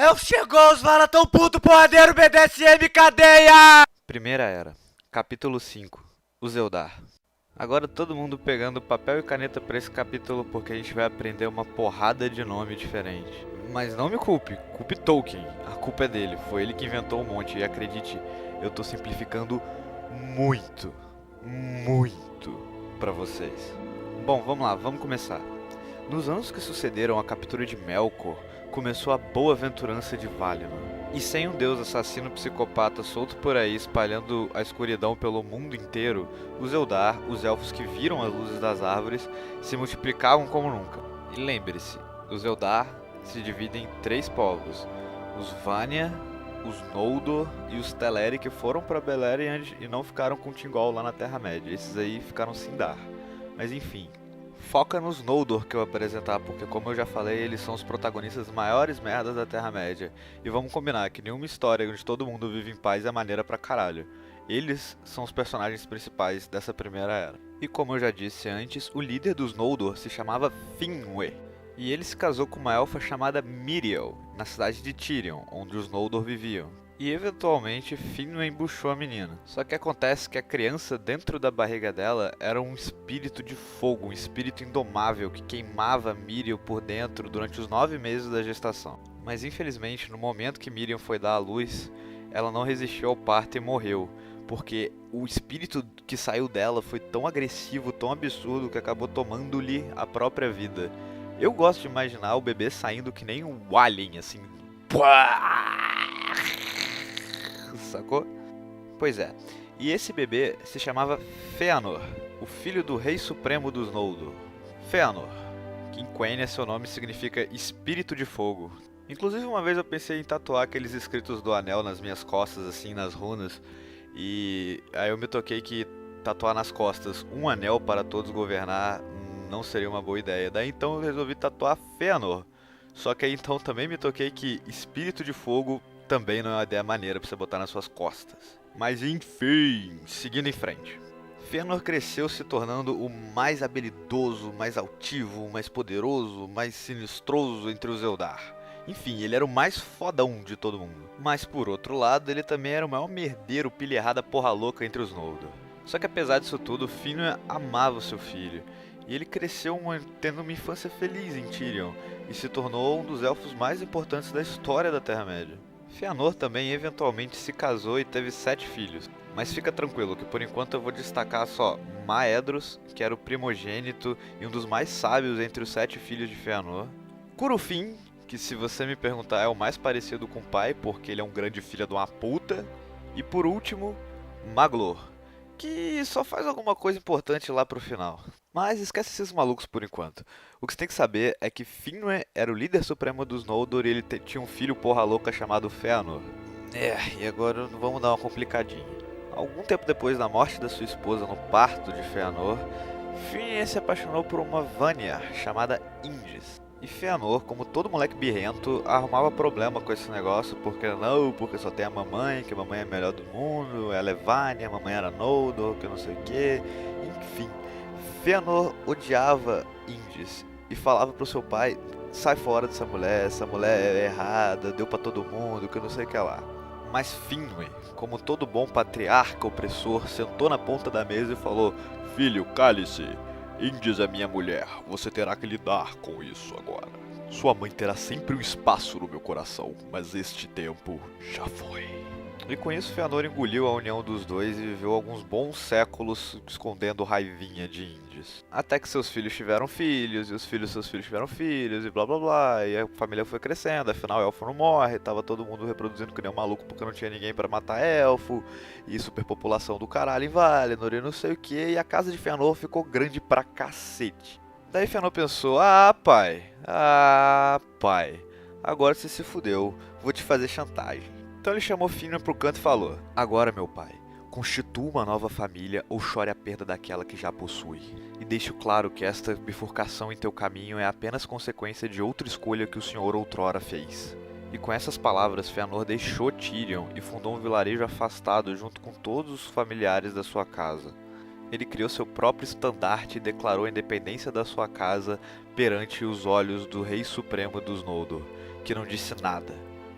Eu chegou, os varas tão puto, porradeiro, BDSM, cadeia! Primeira Era, capítulo 5, os Eldar. Agora todo mundo pegando papel e caneta pra esse capítulo porque a gente vai aprender uma porrada de nome diferente. Mas não me culpe, culpe Tolkien, a culpa é dele, foi ele que inventou um monte e acredite, eu tô simplificando muito, muito pra vocês. Bom, vamos lá, vamos começar. Nos anos que sucederam a captura de Melkor, começou a boa aventurança de Valinor. E sem um deus assassino psicopata solto por aí espalhando a escuridão pelo mundo inteiro, os Eldar, os elfos que viram as luzes das árvores, se multiplicavam como nunca. E lembre-se, os Eldar se dividem em 3 povos: os Vanya, os Noldor e os Teleri, que foram para Beleriand e não ficaram com Thingol lá na Terra-média. Esses aí ficaram Sindar. Mas enfim, foca nos Noldor que eu vou apresentar, porque como eu já falei, eles são os protagonistas maiores merdas da Terra-média. E vamos combinar que nenhuma história onde todo mundo vive em paz é maneira pra caralho. Eles são os personagens principais dessa primeira era. E como eu já disse antes, o líder dos Noldor se chamava Finwë. E ele se casou com uma elfa chamada Miriel, na cidade de Tirion, onde os Noldor viviam. E eventualmente Finwë embuchou a menina. Só que acontece que a criança dentro da barriga dela era um espírito de fogo, um espírito indomável que queimava Miriel por dentro durante os 9 meses da gestação. Mas infelizmente, no momento que Miriel foi dar à luz, ela não resistiu ao parto e morreu, porque o espírito que saiu dela foi tão agressivo, tão absurdo, que acabou tomando-lhe a própria vida. Eu gosto de imaginar o bebê saindo que nem um alien, assim. Sacou? Pois é. E esse bebê se chamava Fëanor, o filho do rei supremo dos Noldor. Fëanor, que em Quenya seu nome significa espírito de fogo. Inclusive uma vez eu pensei em tatuar aqueles escritos do anel nas minhas costas, assim, nas runas. E aí eu me toquei que tatuar nas costas um anel para todos governar não seria uma boa ideia. Daí então eu resolvi tatuar Fëanor. Só que aí então também me toquei que espírito de fogo também não é uma ideia maneira pra você botar nas suas costas. Mas enfim, seguindo em frente. Fëanor cresceu se tornando o mais habilidoso, mais altivo, mais poderoso, mais sinistroso entre os Eldar. Enfim, ele era o mais fodão de todo mundo. Mas por outro lado, ele também era o maior merdeiro, pilha errada, porra louca entre os Noldor. Só que apesar disso tudo, Finwë amava o seu filho. E ele cresceu tendo uma infância feliz em Tirion e se tornou um dos elfos mais importantes da história da Terra-média. Fëanor também eventualmente se casou e teve 7 filhos. Mas fica tranquilo que por enquanto eu vou destacar só Maedhros, que era o primogênito e um dos mais sábios entre os 7 filhos de Fëanor. Curufin, que se você me perguntar é o mais parecido com o pai, porque ele é um grande filho de uma puta. E por último, Maglor, que só faz alguma coisa importante lá pro final. Mas esquece esses malucos por enquanto. O que você tem que saber é que Finwë era o líder supremo dos Noldor e ele tinha um filho porra louca chamado Fëanor. E agora vamos dar uma complicadinha. Algum tempo depois da morte da sua esposa no parto de Fëanor, Finwë se apaixonou por uma Vanya chamada Indis. E Fëanor, como todo moleque birrento, arrumava problema com esse negócio, porque não, porque só tem a mamãe, que a mamãe é a melhor do mundo, ela é Vanya, a mamãe era Noldor, que não sei o que, enfim. Fëanor odiava Indis e falava pro seu pai: sai fora dessa mulher, essa mulher é errada, deu pra todo mundo, que não sei o que lá. Mas Finwë, como todo bom patriarca opressor, sentou na ponta da mesa e falou: filho, cale-se. Indis é minha mulher, você terá que lidar com isso agora. Sua mãe terá sempre um espaço no meu coração, mas este tempo já foi. E com isso Fëanor engoliu a união dos dois e viveu alguns bons séculos escondendo raivinha de Indis. Até que seus filhos tiveram filhos, e os filhos seus filhos tiveram filhos, e blá blá blá, e a família foi crescendo, afinal elfo não morre, tava todo mundo reproduzindo que nem um maluco porque não tinha ninguém pra matar elfo, e superpopulação do caralho em Valinor e não sei o que, e a casa de Fëanor ficou grande pra cacete. Daí Fëanor pensou: ah pai, agora você se fudeu, vou te fazer chantagem. Então ele chamou Finwë pro canto e falou: agora, meu pai, constitua uma nova família ou chore a perda daquela que já possui. E deixo claro que esta bifurcação em teu caminho é apenas consequência de outra escolha que o senhor outrora fez. E com essas palavras, Fëanor deixou Tirion e fundou um vilarejo afastado junto com todos os familiares da sua casa. Ele criou seu próprio estandarte e declarou a independência da sua casa perante os olhos do Rei Supremo dos Noldor, que não disse nada.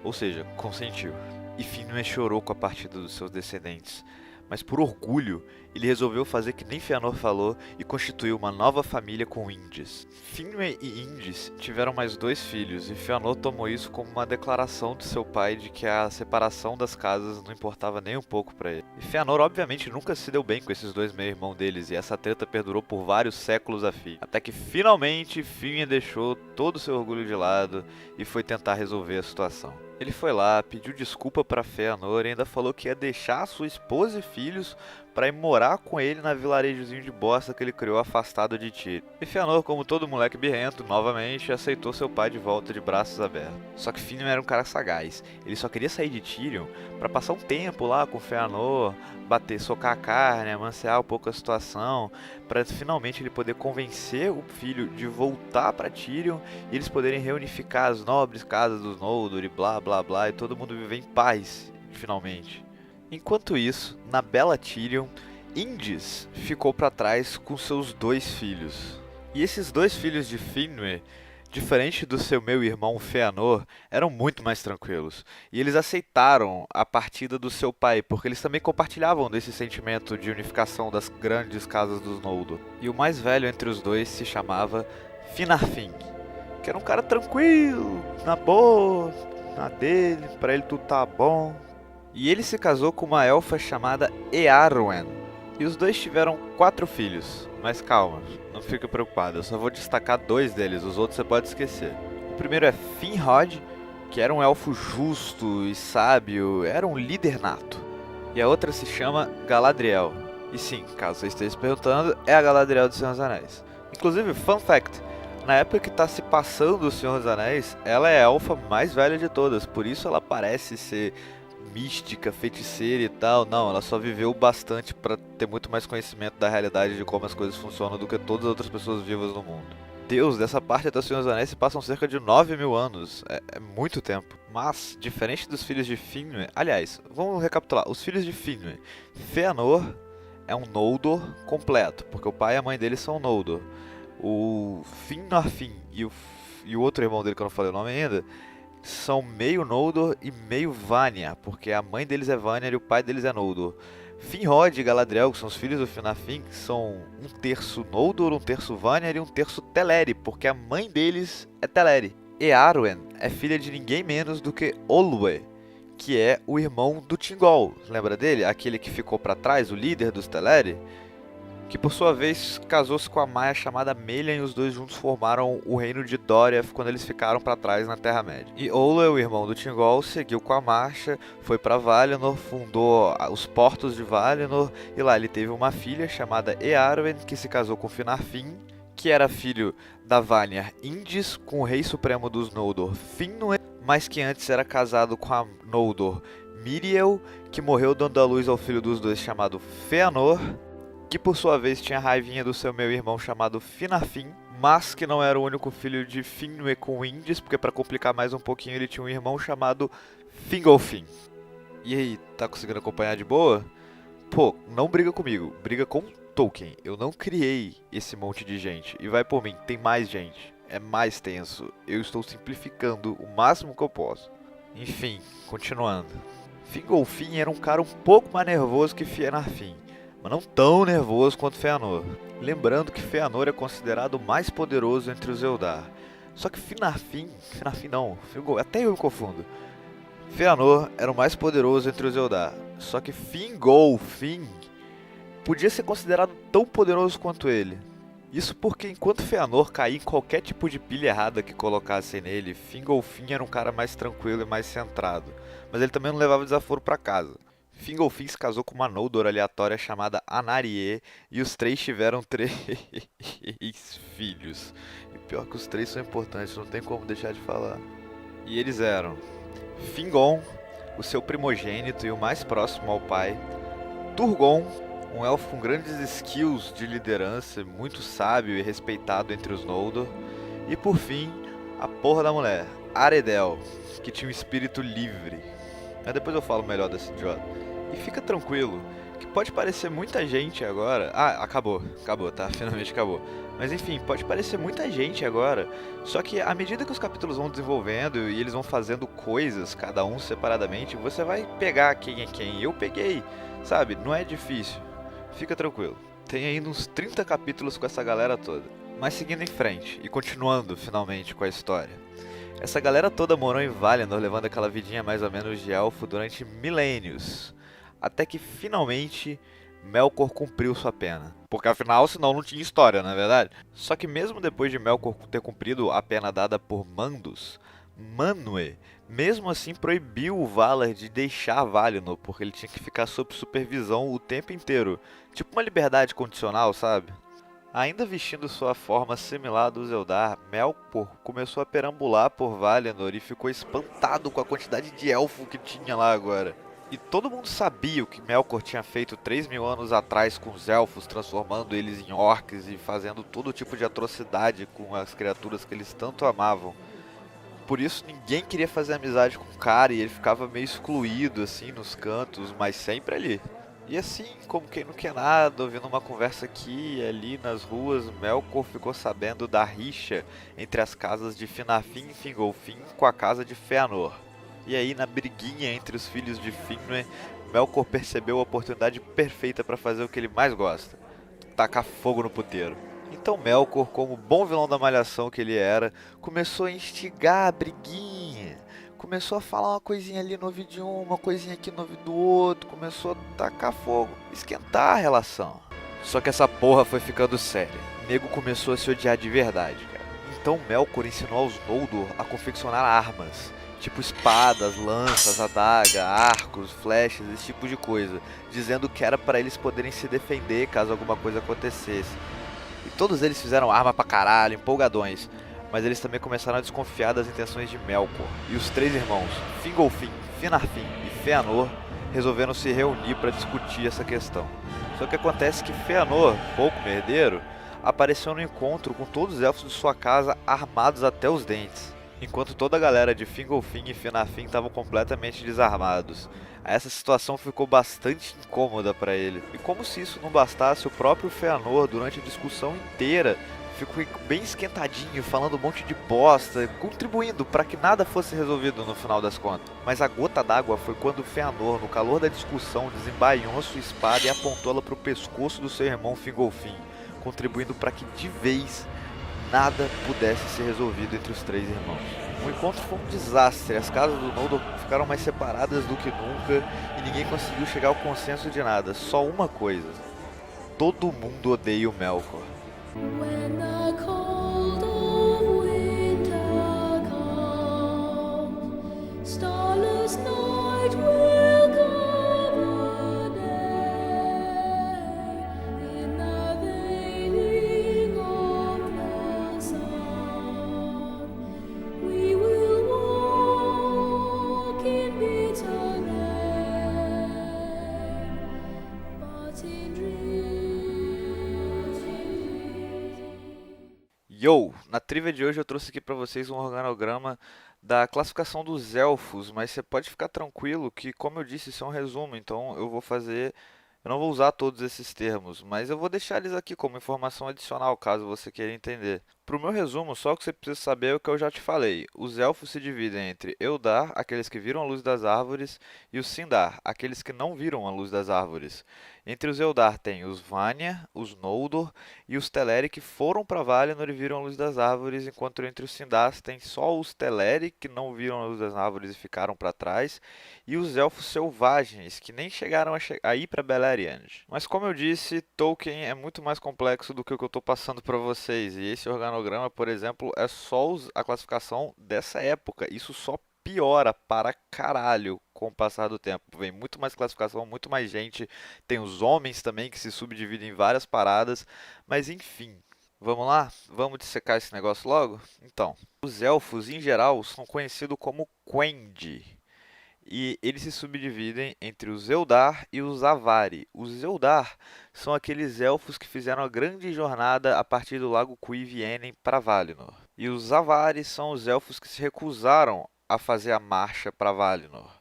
ou seja, consentiu. E Finwë chorou com a partida dos seus descendentes, mas por orgulho, ele resolveu fazer que nem Fëanor falou e constituiu uma nova família com Indis. Finwë e Indis tiveram mais 2 filhos, e Fëanor tomou isso como uma declaração de seu pai de que a separação das casas não importava nem um pouco para ele. E Fëanor obviamente nunca se deu bem com esses 2 meio-irmãos deles, e essa treta perdurou por vários séculos a fio. Até que finalmente Finwë deixou todo o seu orgulho de lado e foi tentar resolver a situação. Ele foi lá, pediu desculpa para Fëanor e ainda falou que ia deixar sua esposa e filhos para ir morar com ele na vilarejozinho de bosta que ele criou afastado de Tyrion. E Fëanor, como todo moleque birrento, novamente aceitou seu pai de volta de braços abertos. Só que Finwë era um cara sagaz. Ele só queria sair de Tyrion para passar um tempo lá com Fëanor, bater, socar a carne, amancear um pouco a situação, para finalmente ele poder convencer o filho de voltar para Tyrion e eles poderem reunificar as nobres casas dos Noldor e blá blá blá e todo mundo viver em paz, finalmente. Enquanto isso, na bela Tyrion, Indis ficou para trás com seus 2 filhos. E esses 2 filhos de Finwë, diferente do seu meio-irmão Fëanor, eram muito mais tranquilos. E eles aceitaram a partida do seu pai, porque eles também compartilhavam desse sentimento de unificação das grandes casas dos Noldor. E o mais velho entre os 2 se chamava Finarfin, que era um cara tranquilo, na boa, na dele, pra ele tudo tá bom. E ele se casou com uma elfa chamada Eärwen. E os 2 tiveram 4 filhos. Mas calma, não fica preocupado, eu só vou destacar 2 deles, os outros você pode esquecer. O primeiro é Finrod, que era um elfo justo e sábio, era um líder nato. E a outra se chama Galadriel. E sim, caso você esteja se perguntando, é a Galadriel do Senhor dos Anéis. Inclusive, fun fact, na época que está se passando o Senhor dos Anéis, ela é a elfa mais velha de todas, por isso ela parece ser mística, feiticeira e tal. Não, ela só viveu bastante para ter muito mais conhecimento da realidade de como as coisas funcionam do que todas as outras pessoas vivas no mundo. Deus, dessa parte até o Senhor dos Anéis se passam cerca de 9.000 anos, é muito tempo. Mas, diferente dos filhos de Finwë, aliás, vamos recapitular, os filhos de Finwë, Fëanor é um Noldor completo, porque o pai e a mãe dele são Noldor. O Finarfin e o outro irmão dele, que eu não falei o nome ainda, são meio Noldor e meio Vanya, porque a mãe deles é Vanya e o pai deles é Noldor. Finrod e Galadriel, que são os filhos do Finarfin, são 1/3 Noldor, 1/3 Vanya e 1/3 Teleri, porque a mãe deles é Teleri. Eärwen é filha de ninguém menos do que Olwë, que é o irmão do Thingol. Lembra dele? Aquele que ficou para trás, o líder dos Teleri? Que por sua vez casou-se com a Maia chamada Melian e os 2 juntos formaram o reino de Doriath quando eles ficaram para trás na Terra-média. E Olwë, o irmão do Thingol, seguiu com a marcha, foi para Valinor, fundou os Portos de Valinor e lá ele teve uma filha chamada Eärwen que se casou com Finarfin, que era filho da Vanya Indis com o rei supremo dos Noldor Finwë, mas que antes era casado com a Noldor Míriel, que morreu dando à luz ao filho dos 2 chamado Fëanor, que por sua vez tinha raivinha do seu meio-irmão chamado Finarfin, mas que não era o único filho de Finwë com Indis, porque para complicar mais um pouquinho ele tinha um irmão chamado Fingolfin. E aí, tá conseguindo acompanhar de boa? Pô, não briga comigo, briga com Tolkien. Eu não criei esse monte de gente, e vai por mim, tem mais gente, é mais tenso. Eu estou simplificando o máximo que eu posso. Enfim, continuando. Fingolfin era um cara um pouco mais nervoso que Finarfin, mas não tão nervoso quanto Fëanor. Lembrando que Fëanor é considerado o mais poderoso entre os Eldar. Só que Finarfin não, até eu me confundo. Fëanor era o mais poderoso entre os Eldar. Só que Fingolfin podia ser considerado tão poderoso quanto ele. Isso porque enquanto Fëanor caía em qualquer tipo de pilha errada que colocassem nele, Fingolfin era um cara mais tranquilo e mais centrado. Mas ele também não levava desaforo pra casa. Fingolfin se casou com uma Noldor aleatória chamada Anarië e os 3 tiveram 3 filhos. E pior que os 3 são importantes, não tem como deixar de falar. E eles eram Fingon, o seu primogênito e o mais próximo ao pai, Turgon, um elfo com grandes skills de liderança, muito sábio e respeitado entre os Noldor, e por fim, a porra da mulher, Aredel, que tinha um espírito livre. Mas depois eu falo melhor desse idiota. E fica tranquilo, que pode parecer muita gente agora... Ah, acabou, tá, finalmente acabou. Mas enfim, pode parecer muita gente agora, só que à medida que os capítulos vão desenvolvendo e eles vão fazendo coisas, cada um separadamente, você vai pegar quem é quem. Eu peguei, sabe? Não é difícil. Fica tranquilo. Tem ainda uns 30 capítulos com essa galera toda. Mas seguindo em frente e continuando finalmente com a história. Essa galera toda morou em Valinor, levando aquela vidinha mais ou menos de elfo durante milênios. Até que finalmente Melkor cumpriu sua pena. Porque afinal, senão não tinha história, não é verdade? Só que mesmo depois de Melkor ter cumprido a pena dada por Mandos, Manwë, mesmo assim proibiu o Valar de deixar Valinor, porque ele tinha que ficar sob supervisão o tempo inteiro. Tipo uma liberdade condicional, sabe? Ainda vestindo sua forma similar dos Eldar, Melkor começou a perambular por Valinor e ficou espantado com a quantidade de elfo que tinha lá agora. E todo mundo sabia o que Melkor tinha feito 3.000 anos atrás com os elfos, transformando eles em orcs e fazendo todo tipo de atrocidade com as criaturas que eles tanto amavam. Por isso ninguém queria fazer amizade com o cara e ele ficava meio excluído assim nos cantos, mas sempre ali. E assim, como quem não quer nada, ouvindo uma conversa aqui e ali nas ruas, Melkor ficou sabendo da rixa entre as casas de Finarfin e Fingolfin com a casa de Fëanor. E aí, na briguinha entre os filhos de Finwë, Melkor percebeu a oportunidade perfeita para fazer o que ele mais gosta: tacar fogo no puteiro. Então Melkor, como bom vilão da malhação que ele era, começou a instigar a briguinha. Começou a falar uma coisinha ali no ouvido de um, uma coisinha aqui no ouvido do outro. Começou a tacar fogo, esquentar a relação. Só que essa porra foi ficando séria. O nego começou a se odiar de verdade, cara. Então Melkor ensinou aos Noldor a confeccionar armas. Tipo espadas, lanças, adaga, arcos, flechas, esse tipo de coisa. Dizendo que era para eles poderem se defender caso alguma coisa acontecesse. E todos eles fizeram arma pra caralho, empolgadões. Mas eles também começaram a desconfiar das intenções de Melkor. E os três irmãos, Fingolfin, Finarfin e Fëanor, resolveram se reunir para discutir essa questão. Só que acontece que Fëanor, pouco merdeiro, apareceu no encontro com todos os elfos de sua casa armados até os dentes, enquanto toda a galera de Fingolfin e Finarfin estavam completamente desarmados. Essa situação ficou bastante incômoda para ele. E como se isso não bastasse, o próprio Fëanor, durante a discussão inteira, ficou bem esquentadinho, falando um monte de bosta, contribuindo para que nada fosse resolvido no final das contas. Mas a gota d'água foi quando Fëanor, no calor da discussão, desembainhou sua espada e apontou-la para o pescoço do seu irmão Fingolfin, contribuindo para que de vez nada pudesse ser resolvido entre os três irmãos. O encontro foi um desastre, as casas do Noldor ficaram mais separadas do que nunca e ninguém conseguiu chegar ao consenso de nada, só uma coisa: todo mundo odeia o Melkor. When the cold of winter comes, starless night will cover day. In the veiling of the sun, we will walk in bitter rain, but in dreams. Yo! Na trivia de hoje eu trouxe aqui pra vocês um organograma da classificação dos elfos, mas você pode ficar tranquilo que, como eu disse, isso é um resumo, então eu não vou usar todos esses termos, mas eu vou deixar eles aqui como informação adicional, caso você queira entender. Para o meu resumo, só o que você precisa saber é o que eu já te falei. Os elfos se dividem entre Eldar, aqueles que viram a luz das árvores, e os Sindar, aqueles que não viram a luz das árvores. Entre os Eldar tem os Vanya, os Noldor e os Teleri que foram para Valinor e viram a luz das árvores, enquanto entre os Sindar tem só os Teleri que não viram a luz das árvores e ficaram para trás, e os elfos selvagens que nem chegaram a ir para Beleriand. Mas como eu disse, Tolkien é muito mais complexo do que o que eu estou passando para vocês, e esse organograma, por exemplo, é só a classificação dessa época. Isso só piora para caralho com o passar do tempo. Vem muito mais classificação, muito mais gente. Tem os homens também que se subdividem em várias paradas. Mas enfim, vamos lá? Vamos dissecar esse negócio logo? Então, os elfos em geral são conhecidos como Quendi. E eles se subdividem entre os Eldar e os Avari. Os Eldar são aqueles elfos que fizeram a grande jornada a partir do lago Cuivienen para Valinor. E os Avari são os elfos que se recusaram a fazer a marcha para Valinor.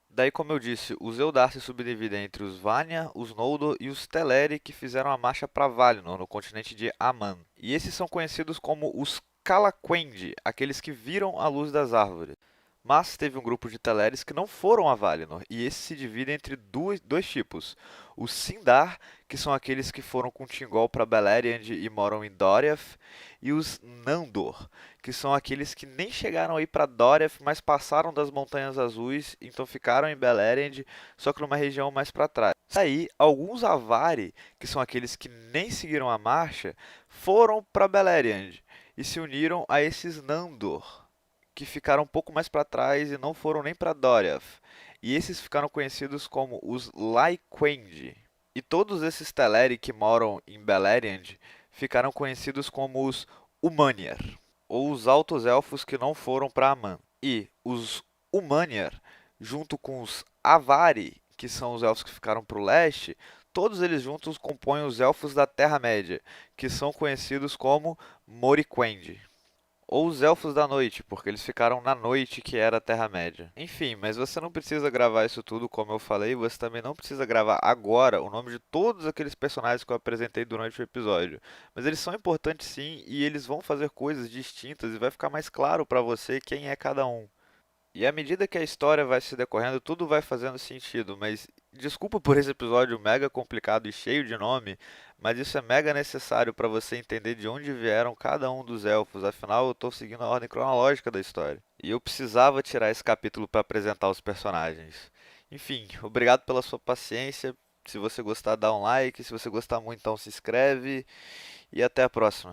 Daí, como eu disse, os Eldar se subdividem entre os Vanya, os Noldor e os Teleri, que fizeram a marcha para Valinor, no continente de Aman. E esses são conhecidos como os Calaquendi, aqueles que viram a luz das árvores. Mas teve um grupo de Teleres que não foram a Valinor, e esses se dividem entre dois tipos. Os Sindar, que são aqueles que foram com Thingol para Beleriand e moram em Doriath, e os Nandor, que são aqueles que nem chegaram a ir para Doriath, mas passaram das Montanhas Azuis, então ficaram em Beleriand, só que numa região mais para trás. Daí, alguns Avari, que são aqueles que nem seguiram a marcha, foram para Beleriand e se uniram a esses Nandor, que ficaram um pouco mais para trás e não foram nem para Doriath. E esses ficaram conhecidos como os Lyquendi. E todos esses Teleri que moram em Beleriand ficaram conhecidos como os Umanier, ou os Altos Elfos que não foram para Aman. E os Umanier, junto com os Avari, que são os elfos que ficaram para o leste, todos eles juntos compõem os Elfos da Terra-média, que são conhecidos como Moriquendi. Ou os Elfos da Noite, porque eles ficaram na noite que era a Terra-média. Enfim, mas você não precisa gravar isso tudo como eu falei, você também não precisa gravar agora o nome de todos aqueles personagens que eu apresentei durante o episódio. Mas eles são importantes sim, e eles vão fazer coisas distintas e vai ficar mais claro pra você quem é cada um. E à medida que a história vai se decorrendo, tudo vai fazendo sentido, mas desculpa por esse episódio mega complicado e cheio de nome, mas isso é mega necessário para você entender de onde vieram cada um dos elfos, afinal eu estou seguindo a ordem cronológica da história. E eu precisava tirar esse capítulo para apresentar os personagens. Enfim, obrigado pela sua paciência. Se você gostar, dá um like, se você gostar muito, então se inscreve e até a próxima.